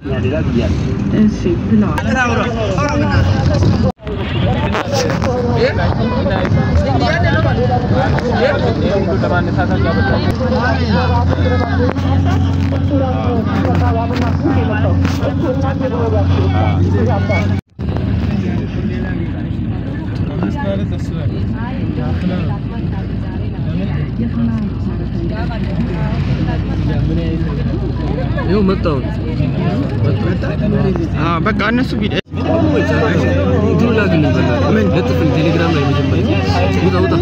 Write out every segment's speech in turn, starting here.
ያደርጋል ይያል እሺ ብለዋል ይኸው መጣው በቃ እነሱ ቪዲዮ ዱላግን ምን ለጥፍን ቴሌግራም ላይ መጀመሪያ ውጣ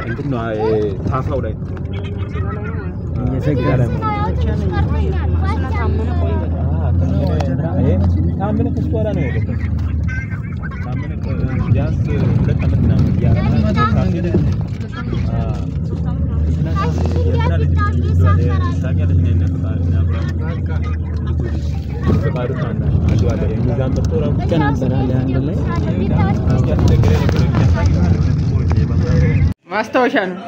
እንትና ታፋው ላይ እየሰገረ ነው ታምነ ከስቷራ ነው የገባው ታምነ ቢያንስ ሁለት አመት ነው ያለው ማስታወሻ ነው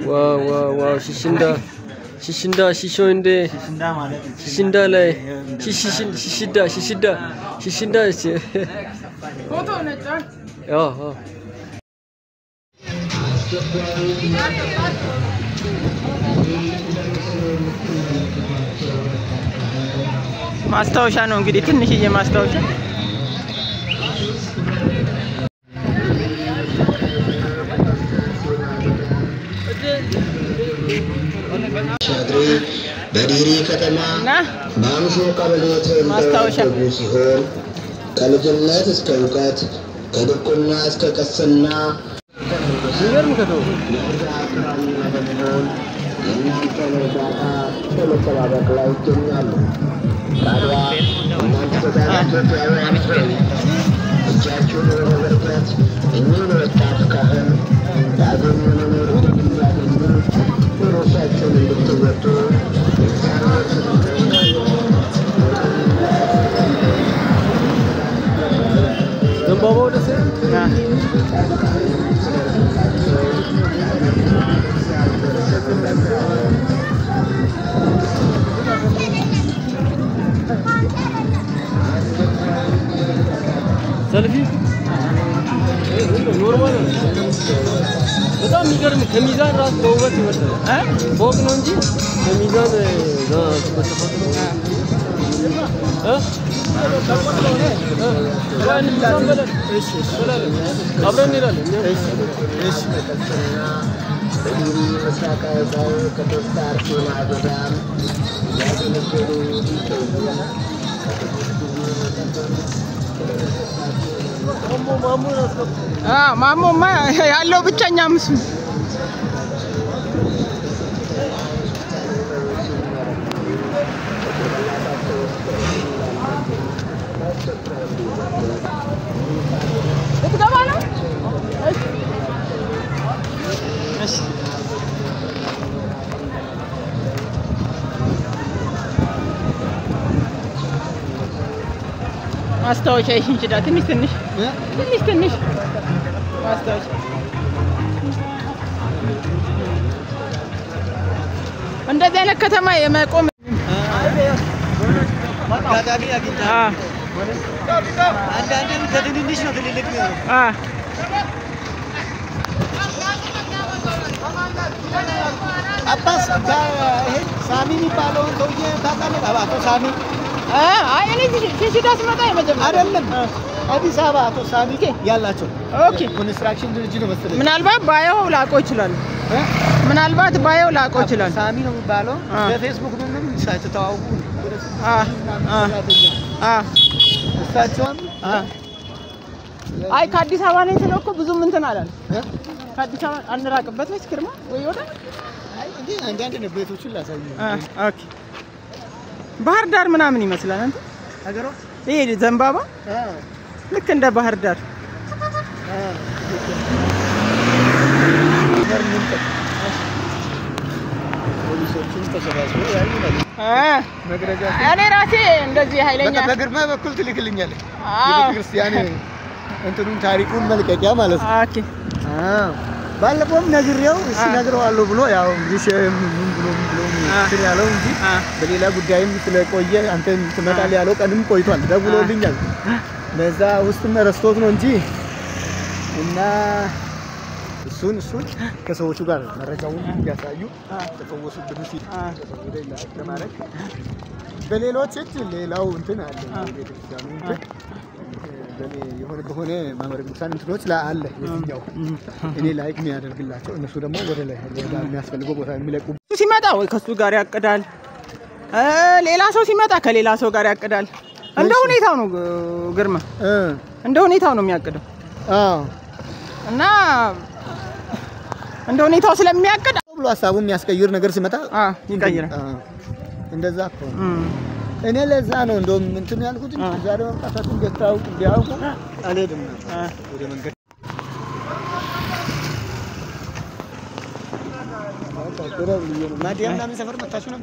ዋው ሽሽንዳ ሽሾንዴ ሽሽንዳ ላይ ሽሽንዳ ፎቶ ነጫ ማስታወሻ ነው እንግዲህ ትንሽዬ ማስታወሻ በዲሪ ከተማ ማምሾ ቀበሌ ማስታወሻ ሲሆን ከልጅነት እስከ እውቀት ከድቁና እስከ ቅስና ይገርም ከተው የእናንተን እርዳታ በመጠባበቅ ላይ ይገኛሉ። ታዲያ እናንተ ኢትዮጵያውያን እጃችሁን በመበርከት እኚህን ወጣት ካህን ዳግም የመኖር ዕድል እንዲያገኙ ኑሮሻቸውን እንድትወጡ ዘንባባው ደስ ሰልፊ ኖርማል በጣም የሚገርም ከሚዛን ራስ በውበት ይወጣል ፎቅ ነው እንጂ ከሚዛን በተፈጥሮ አብረን እንሄዳለን እሺ ማሞማ ያለው ብቻኛ ምስሉ እትገባ ነው እሺ ማስታወሻ ይሽንችዳ ትንሽ ማስታወሻ እንደዚህ አይነት ከተማ የመቆም አጋጣሚ አግኝታ አንዳንዴም ከትንንሽ ነው ትልልቅ ነው አባስ ይሄ ሳሚ የሚባለው ሰውዬ ታውቃለህ? አቶ ሳሚ አይ እኔ ሽንችዳ ስመጣ የመጀመሪያ አይደለም አዲስ አበባ አቶ ሳሚ ያላቸው ኦኬ ኮንስትራክሽን ድርጅት ነው መሰለኝ ምናልባት ባየው ላቆ ይችላል ሳሚ ነው የሚባለው በፌስቡክ ምንም ሳይተዋወቁ እሳቸውም አይ ከአዲስ አበባ ነው የተለኮ ብዙም እንትን አላል ከአዲስ አበባ አንራቅበት ነው ስክርማ ወይ ወደ አይ እንዴ አንዳንድ ቤቶችን ላሳዩ ኦኬ ባህር ዳር ምናምን ይመስላል አንተ ሀገሯ ይሄ ዘንባባ ልክ እንደ ባህር ዳር ተሰባስቦ ያዩናል መግረጃ እኔ ራሴ እንደዚህ ኃይለኛ በግርማ በኩል ትልክልኛለህ የቤተክርስቲያን እንትኑን ታሪኩን መልቀቂያ ማለት ነው ኦኬ ባለፈውም ነግሬው እሺ ነግሬዋለሁ ብሎ ያው እንግዲህ ምን ብሎ ያለው እንጂ በሌላ ጉዳይም ስለቆየ አንተ ትመጣል ያለው ቀንም ቆይቷል ደውሎልኛል ለዛ ውስጥም ረስቶት ነው እንጂ እና እሱን ከሰዎቹ ጋር መረጃውን ያሳዩ ተፈወሱብን ሲል ለማለት በሌሎች ሌላው እንትን አለ ቤተክርስቲያኑ የሆነ ማህበረ ቅዱሳን እንትኖች ላይ አለ የትኛው እኔ ላይክ የሚያደርግላቸው እነሱ ደግሞ ወደ ላይ የሚያስፈልገው ቦታ የሚለቁ ሲመጣ ወይ ከሱ ጋር ያቀዳል ሌላ ሰው ሲመጣ ከሌላ ሰው ጋር ያቀዳል እንደ ሁኔታው ነው ግርማ እንደ ሁኔታው ነው የሚያቀደው እና እንደ ሁኔታው ስለሚያቀድ ብሎ ሐሳቡን የሚያስቀይር ነገር ሲመጣ ይቀይራል እንደዛ እኮ እኔ ለዛ ነው እንደውም እንትን ያልኩት ዛሬ መምጣታችን ገታው እንዲያውቁ አልሄድም ወደ መንገድ ማዲያም ለምን ሰፈር መጣችሁ ነው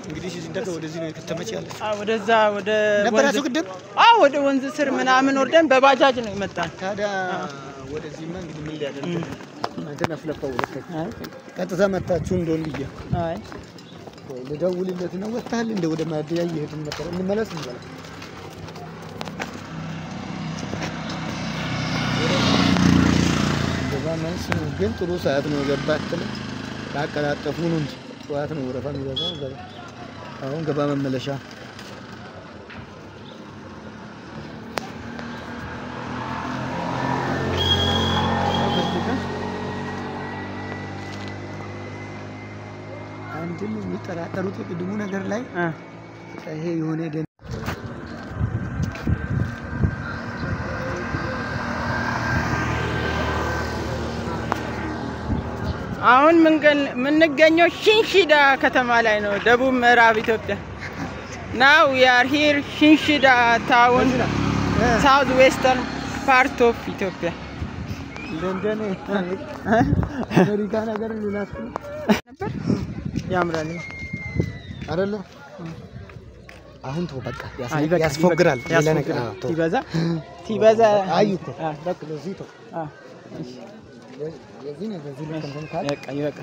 እንግዲህ ሲንደቀ ወደዚህ ነው ከተመች ያለ ወደዛ ወደ ነበራችሁ ግድም ወደ ወንዝ ስር ምናምን ወርደን በባጃጅ ነው ይመጣል ታዲያ ወደዚህማ እንግዲህ ምን ሊያደርግ አንተ ነፍለፈው ቀጥታ መጣችሁ እንደወንድዬ አይ ለደውልለት ነው ወጣል እንደ ወደ ማዲያ ይሄድን ነበር እንመለስ እንበላ እንደዛማንስ ግን ጥሩ ሰዓት ነው ገባተለ ታቀላጠፉ ነው እንጂ ሰዓት ነው ወረፋ የሚበዛው ገባ አሁን ገባ መመለሻ አንድም የሚጠራጠሩት የቅድሙ ነገር ላይ ይሄ የሆነ አሁን ምንገኘው ሽንሽዳ ከተማ ላይ ነው ደቡብ ምዕራብ ኢትዮጵያ now we are here ሽንሽዳ town south western part of Ethiopia ለንደን አሜሪካ ነገር ሊላስ ነበር ያምራል አይደለ አሁን ተው በቃ ያስፎግራል ሌላ ነገር ሲበዛ አይኩ በቃ ለዚህ ተው እሺ የዚህ ነው በዚህ ልከንተን ካል በቃ ይበቃ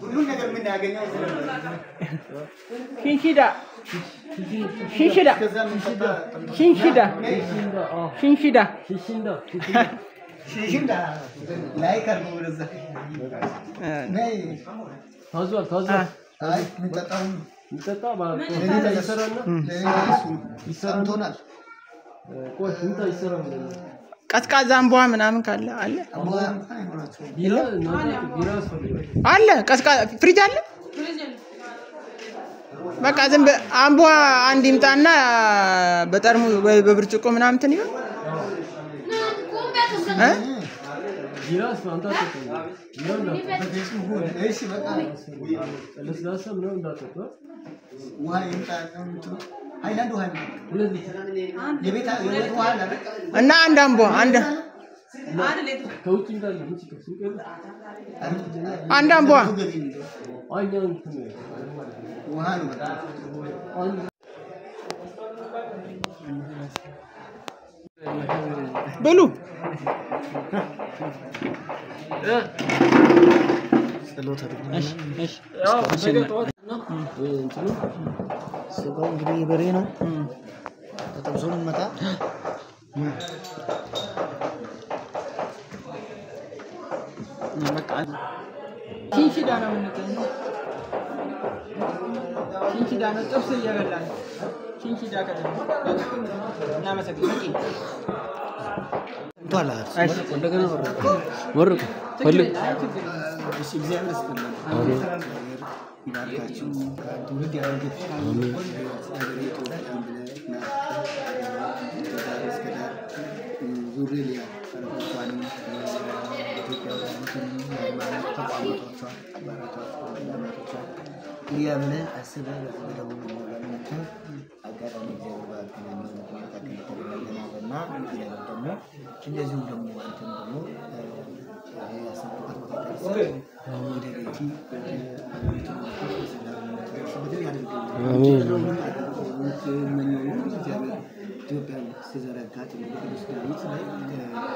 ሁሉ ነገር ምን ያገኛው ሽንሽዳ ላይ ከርሞ ወደዛ ነይ ታዟል አይ ምንጠጣው ማለት ነው ይሰራል ቆይ እንታ ይሰራል ቀዝቃዛ አንቧ ምናምን ካለ አለ አለ ቀዝቃዛ ፍሪጅ አለ በቃ ዝም አንቧ አንድ ይምጣና በጠርሙ ወይ በብርጭቆ ምናምን እንትን ይሆን ጊራስ ማንታጠጥ እሺ በቃ ለስላሳ ምናምን እንዳጠጣ ውሃ ይምጣ ሃይላንድ ውሃ ሁለት ሊትር የቤት ውሃ አለ እና አንድ አምቦ አንድ ከውጭ እንዳለ አንድ አምቦ አኛው ውሃ ነው ብሉ ጸሎት አድርጉ እሺ ስጋው እንግዲህ በሬ ነው ተጠብሶ ነው መጣ በቃ ሽንሽዳ ነው የምንገኘው ሽንሽዳ ነው ጥብስ እየበላን ሽንሽዳ ከተማ እናመሰግናለን ቷላት እንደገና ወርቁ ፈልግ እሺ እግዚአብሔር ይስጥልን ይባርካችሁ ትውልድ ያደርግት አሜን ዙሪያ ፈርቋን ኢትዮጵያ ያብለ አስበ በደቡብ ወላንተ አጋጣሚ እግዚአብሔር ባርከና ደግሞ እንደዚሁ ደግሞ አንተም ደግሞ ኢትዮጵያን ሲዘረጋት ቅዱስ ዳዊት ላይ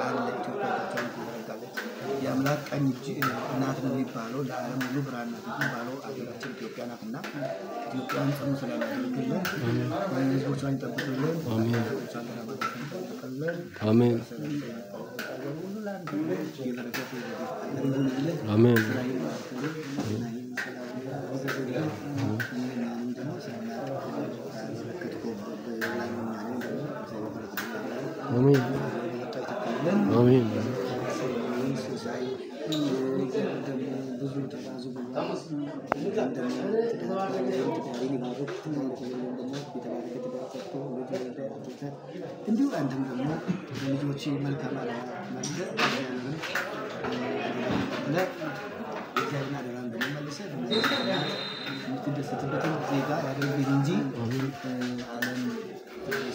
አለ ኢትዮጵያችን ተዘረጋለች የአምላክ ቀኝ እጅ እናት ነው የሚባለው ለዓለም ሁሉ ብርሃን ናት የሚባለው አገራችን ኢትዮጵያ ናትና ኢትዮጵያን ጽኑ ስላደረገልን ህዝቦቿን ይጠብቁልን አሜን አሜን Amin. Amin. እንዲሁ አንተም ደግሞ ልጆች መልካም አላ ማለት ለእግዚአብሔር አደራን በመመለስ የምትደሰትበትን ዜጋ ያደርግህ እንጂ ዓለም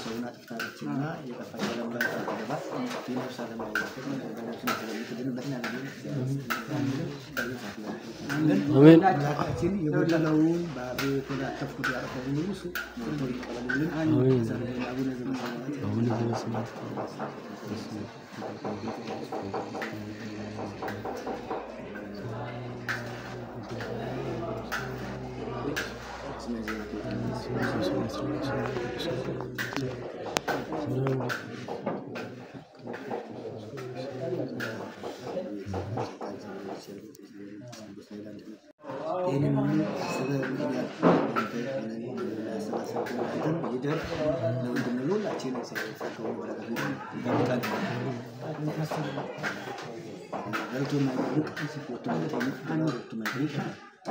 ሰውና ጥፋታችንና የጠፋች ዓለም ላይ ተገባት የነፍስ ዓለም ላይ ተገባችን ስለምትድንበትና አሜን አምላካችን የጎደለውን ባቤቱን አተፍኩት ያረፈውን ሁሉ ሞልቶ ይቀበልልን አሜን አቡነ ዘበሰማያት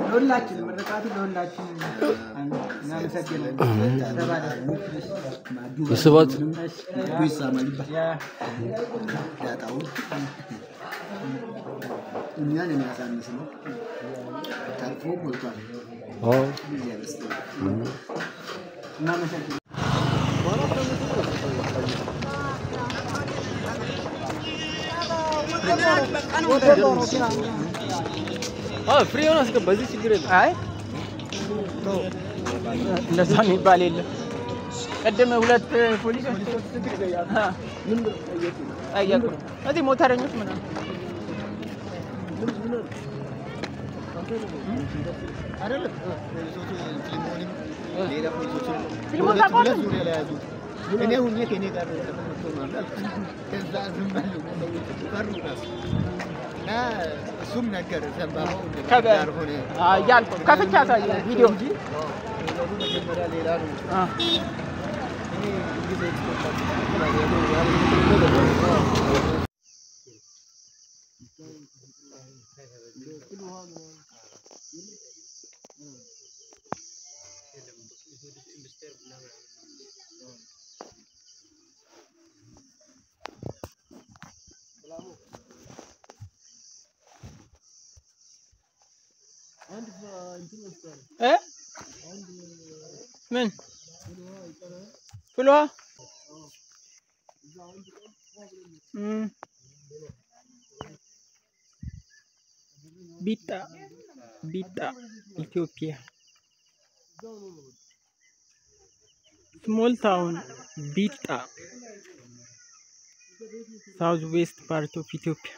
ሁላችን መረቃቱ ለሁላችን እናመሰግናለን ስባት ያጣው እኛን የሚያሳንስ ነው ታርፎ ሞልቷል እናመሰግናለን ፍሪ ሆነ እስከ በዚህ ችግር የለም አይ እንደዛ የሚባል የለም ቀደም ሁለት ፖሊሶች ምን ጠየቁ እዚህ ሞተረኞች ምናምን አይደለም ሌላ ፖሊሶች ዙሪያ ላይ ያዙ እኔ ሁኜ ከኔ ጋር ተመጥቶ ማለት ከዛ ዝም ብለው ነው ፈሩራስ እሱም ነገር ዘንባባው እንደጋር ሆነ ያልኩ ከፍቻ ሳይ ቪዲዮ እንጂ መጀመሪያ ሌላ ነው እኔ ጊዜ ምን ፍሏ ቢጣ ኢትዮጵያ small town ቢጣ south west part of Ethiopia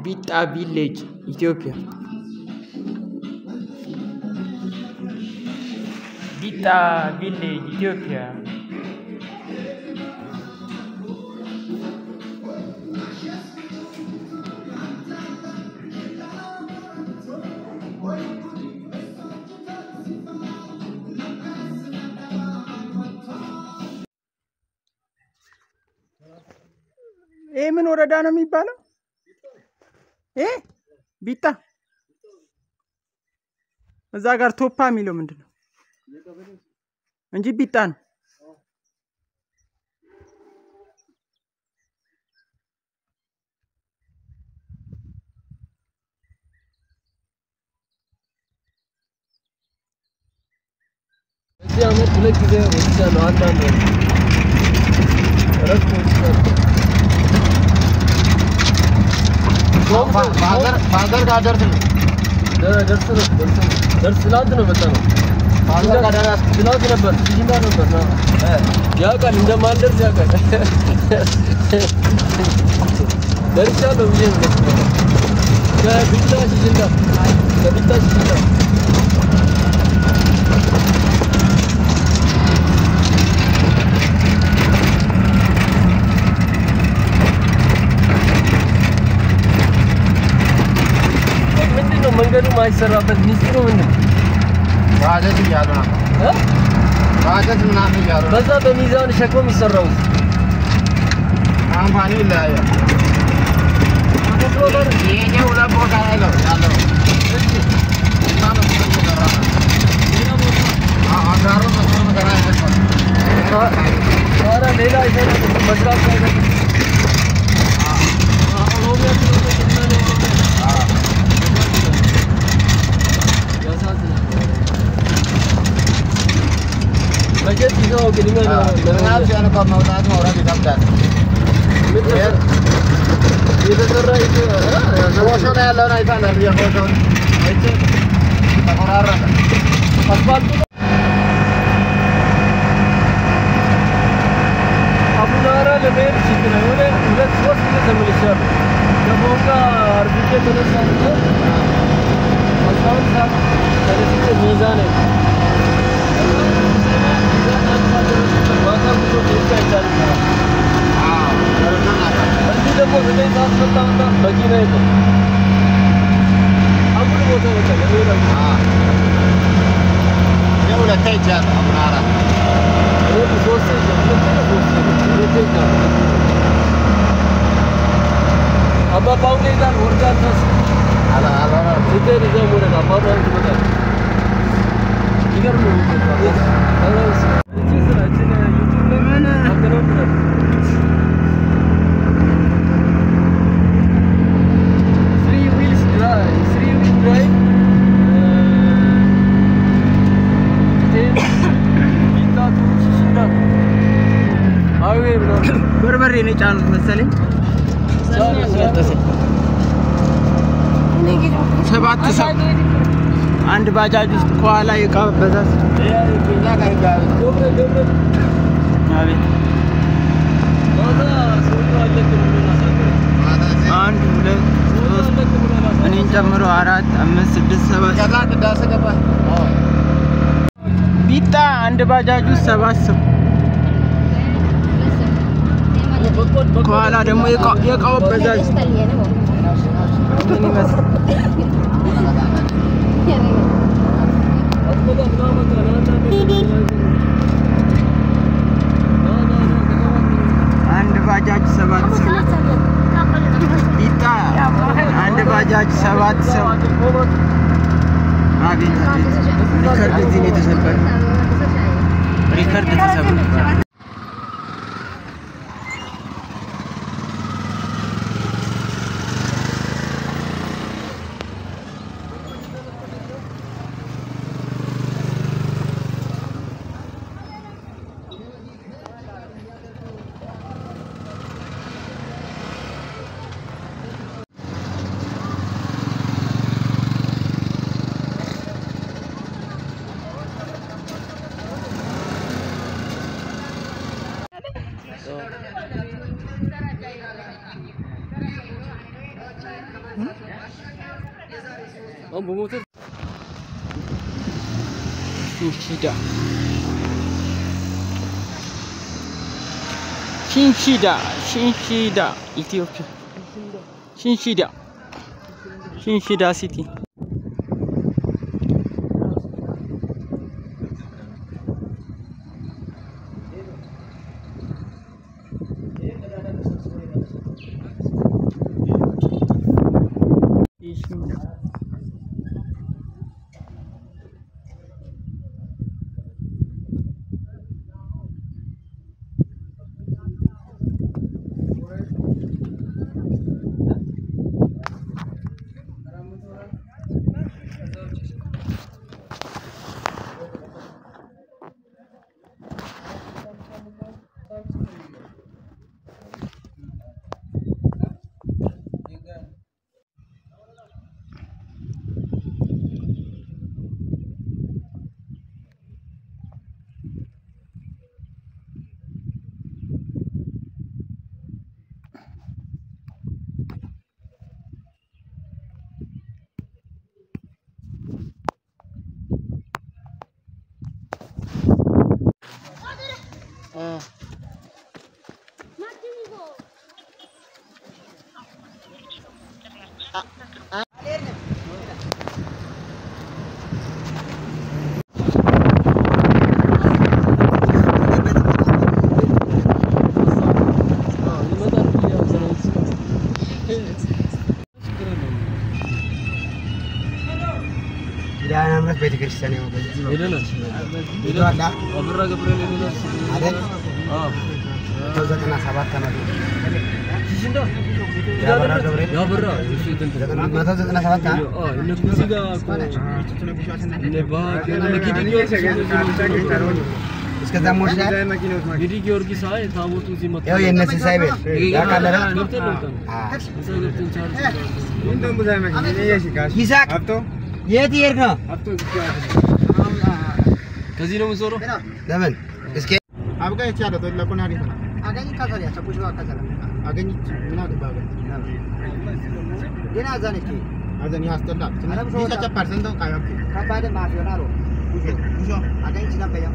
ቢጣ village ኢትዮጵያ ቢጣ village ኢትዮጵያ ምን ወረዳ ነው የሚባለው ቢጣ እዛ ጋር ቶፓ የሚለው ምንድነው? እንጂ ቢጣ ነው። እዚህ አመት ሁለት ጊዜ ወጥቻለሁ። አንዳንድ ረፍት ወጥቻለሁ። ፋዘር ጋር ደርሰን ትላንት ነው መጣነው። ፋዘር ጋር ትላንት ነበር ሲጂንዳ ነበር ነው ያውቃል እንደማንደርስ ያውቃል። ደርሻለሁ ብዬ ነው ከቢታ ሲጂንዳ መንገዱ ማይሰራበት ሚስጥሩ ምንድነው? ባጀት ይያሉ ነው ባጀት ምናምን ይያሉ በዛ በሚዛን ሸክም ይሰራው ካምፓኒ ላይ ዶላር ይሄው ለቦታ ላይ ነው ያለው እሺ ማነው ተሰራ አጋሩ መስመር ጋር አይደለም ኧረ ሌላ ይሰራል መስራት አይደለም ኦሮሚያ በጀት ይዘው ግን ለናል ያነቃው ማውጣት ማውራት ይከብዳል የተሰራ ፎቶ ላይ ያለውን አይታለህ የፎቶውን አይቼ ተቆራረጠ አስፋልቱ አቡናራ ለመሄድ ሲል ነው ሁለት ሶስት ጊዜ ተመልሻለሁ ከቦንጋ አርብቼ ተነሳሁና አስፋልት ሰዓት ተነስቼ ሚዛን ነው እዚህ ደግሞ ዘጠኝ ሰዓት መጣሁና መኪና የለም አሁን ቦታ በቃ ለመሄድ የሁለቴ ይቻላል አቡናራ ሶስት አባባ ሁኔታ ወርዳል ተስ ስትሄድ እዛው ወረዳ አባባ ትመጣለህ ይገርም በርበሬ ነው የጫኑት መሰለኝ። ሰባት ሰው አንድ ባጃጅ ውስጥ ከኋላ እቃ በዛት አቤት አንድ ሁለት ሶስት እኔን ጨምሮ 4 5 6 7 ቢጣ አንድ ባጃጅ ውስጥ 7 ሰው ከኋላ ደግሞ የቃው በዛዝ ምን ይመስል አንድ ባጃጅ 7 ሰው ቢጣ አንድ ባጃጅ 7 ሰው አቤት ሪከርድ እዚህ ነው የተሰበረው ሪከርድ ተሰበረ በሞተር ሽንሺዳ ኢትዮጵያ ሽንሺዳ ሲቲ ዳናምረት ቤተክርስቲያን ነው በዚህ ነው ይላል አብራ ገብርኤል ነው አይደል ተዘከና 7 አመት ሲንዶ ያበራ ገብርኤል ያበራ እሺ እንትን 97 እነሱ እዚህ ጋር እስከዛ ሞሽ እንግዲህ ጊዮርጊስ አይ ታቦቱ እዚህ መጣ ያው የነሱ ሳይቤ ያካለለ ገብተን ነው እዛ ገብተን ቻርጅ እንደም ብዙይ መኪና ይሳቅ የት ይሄድ ነው ከዚህ ነው ምዞሮ ለምን እስኪ አብጋ ይቻላል ተለቆና አሪፍ ነው አገኝ ካሰለ ያሰቁሽ ካሰለ አገኝ ምን አገባው ገና አዛነኪ አዛን ያስተላ ይተጨፓር ሰንዶ ካያም ከባደ ማፊዮና ነው ጉዞ አገኝ ሲነበያ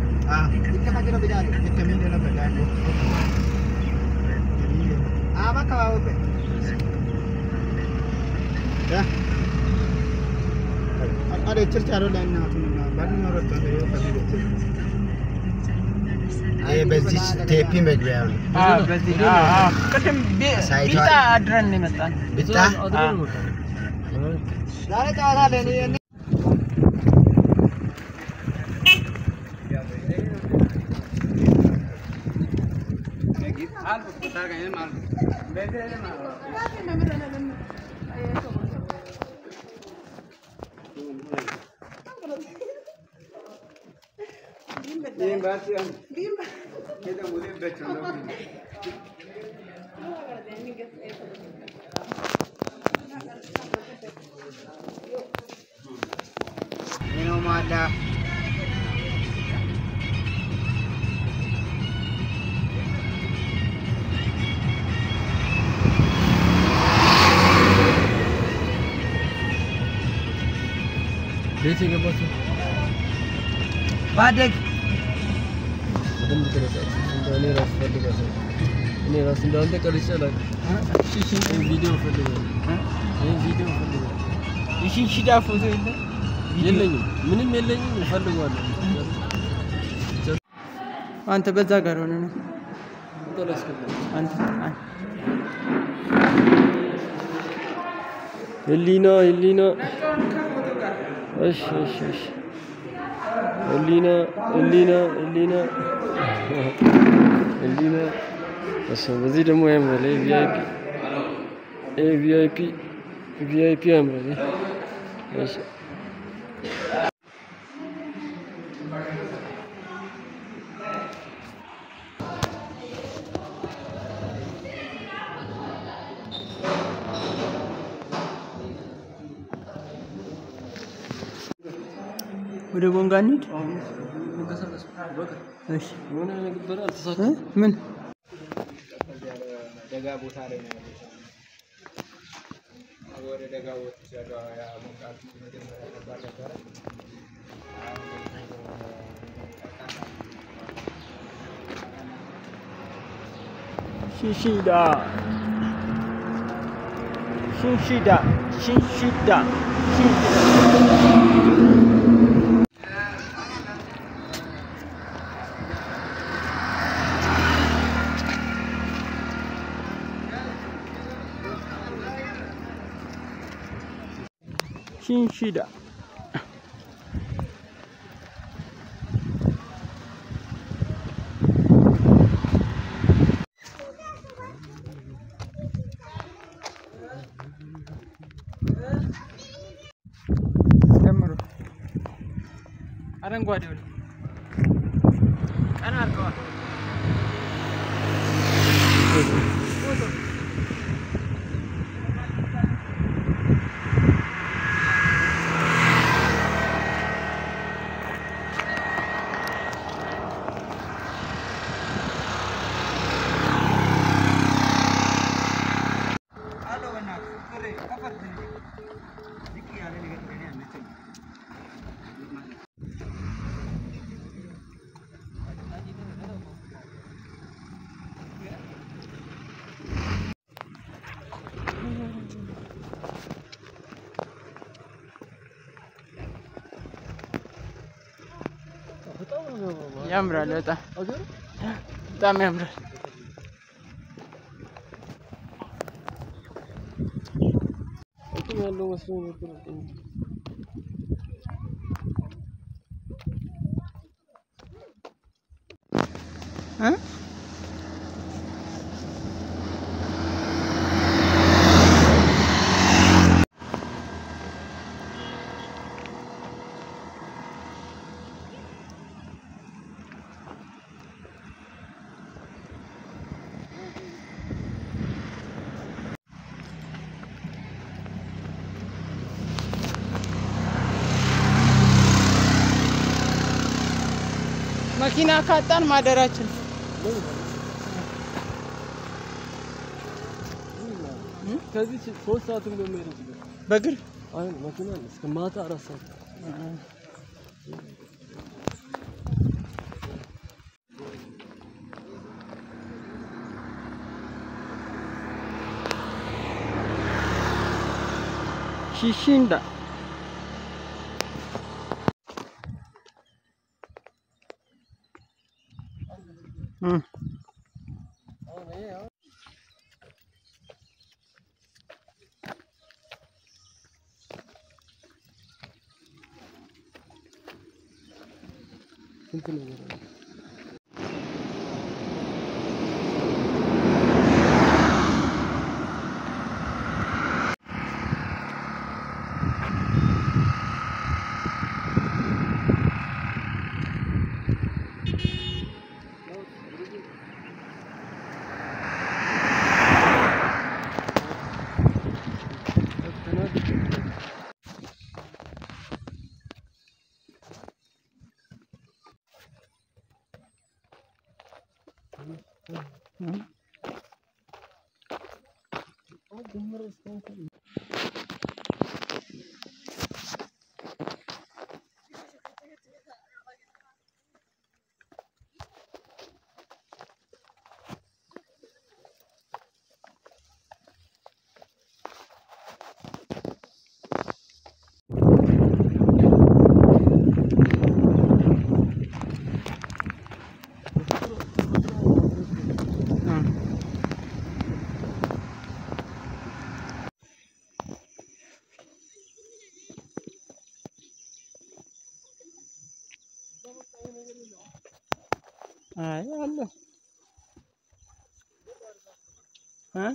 ይከማጀነ በዳለ ይከሚነ ነበር አባካው አሬ ቸርች አለው ለእናቱና ባድኛ ወጣለ አይ በዚህ ቴፒ መግቢያ ነው በዚህ ቅድም ቢታ አድረን ነው መጣን ቢታ ዛሬ ጫዋታ ለኔ አልፎ ታጋይ ማለት በደለ ማለት Invasión. Kita mulai bercanda. Ini ada. Besi ke bos? Badek. Adam terasa. Ini ras ፈልገው እኔ ራስ እንዳንተ ቀርቻለሁ ቪዲዮ ፈልገው ቪዲዮ ፈልገው ይሽሽዳ ፎቶ የለኝም ምንም የለኝም ፈልገዋለሁ አንተ በዛ ጋር ሆነ ነው አንተ ኤሊና እሺ ኤሊና እሺ በዚህ ደግሞ ያምራል ቪአይፒ ያምራል እሺ ወደ ቦንጋ እንሂድ እሺ ምን ነገር አልተሳካም ምን ደጋ ቦታ ላይ ነው ወደ ደጋ ወጥ ያለው ያ ሞቃት መጀመሪያ ነበር ሽንሽዳ Shinshida. Jamuru. Arangwadi wali. Kana arkawa. ያምራል በጣም አገር በጣም ያምራል እኮ ያለው መስሎ ነበር መኪና ካጣን ማደራችን ከዚህ 3 ሰዓት እንደሚሄድ ይችላል በግር አይ መኪና እስከ ማታ 4 ሰዓት Shishinda Ay Allah. Hah?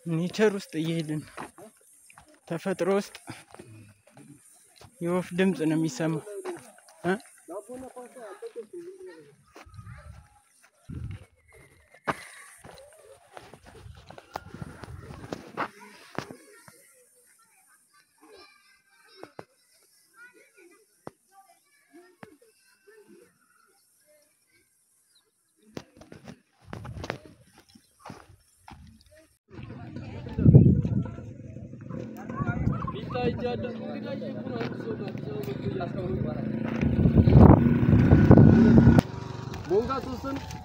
ኔቸር ውስጥ እየሄድን ተፈጥሮ ውስጥ የወፍ ድምጽ ነው የሚሰማው Bonga tosun